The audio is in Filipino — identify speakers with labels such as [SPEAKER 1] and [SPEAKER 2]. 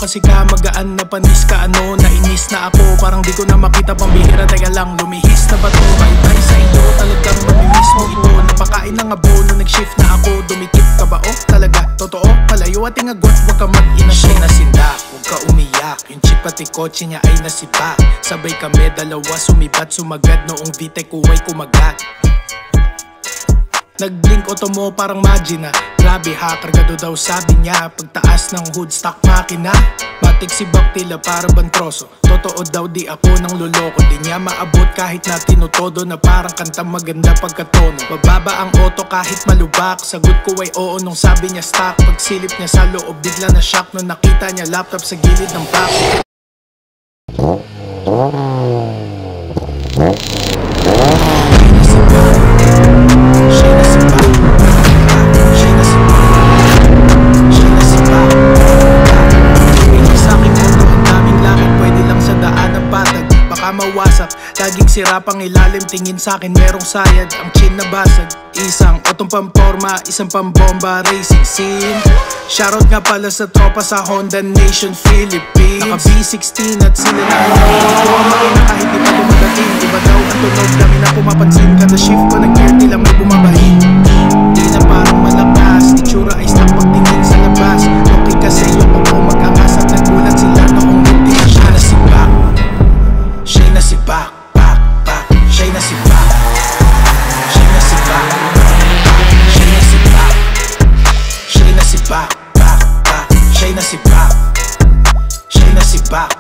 [SPEAKER 1] kasi ka magaan na panis ka ano. Nainis na ako, parang di ko na makita pambihira. Teka lang, lumihis na ba to? Bye-bye sa iyo, talagang mamimiss mo ito. Napakain ng abono, nag-shift na ako. Dumikit ka ba? Oh, talaga, totoo. Palayo ating agwat, wag ka mag-ina. Siya nasinda, huwag ka umiyak. Yung chip pati kotse niya ay nasipa. Sabay kami dalawa, sumibat, sumagad. Noong VTEC ko ay kumagat. Nag-blink auto mo parang Magina. Grabe ha, kargado daw sabi niya. Pagtaas ng hood stock makina. Matik si Baktila para bantroso. Totoo daw di ako nang loloko. Di niya maabot kahit na tinutodo. Na parang kanta maganda pagkatono. Mababa ang auto kahit malubak. Sagot ko ay oo nung sabi niya stock. Pagsilip niya sa loob bigla na shock. Nung nakita niya laptop sa gilid ng back. Mawasak, laging sira pang ilalim. Tingin sa'kin merong sayad, ang chin na basag. Isang otong pamporma, isang pambomba. Racing scene, shoutout nga pala sa tropa sa Honda Nation Philippines. Naka B16 at sila na kuha makina kahit di pa dumadating. Iba daw ang tunog, dami na pumapansin. Kada shift ko nag-30 lang may bumabahin. Di na parang malakas, itsura ay stock pagtingin sa labas. Okay kasi yung ako mag-angas at nagulat sila noong hindi na siya nasibak. Siya'y nasibak, pak, pak. Siya'y nasibak. Siya'y nasibak. Siya'y nasibak. Siya'y nasibak, pak, pak. Siya'y nasibak. Siya'y nasibak.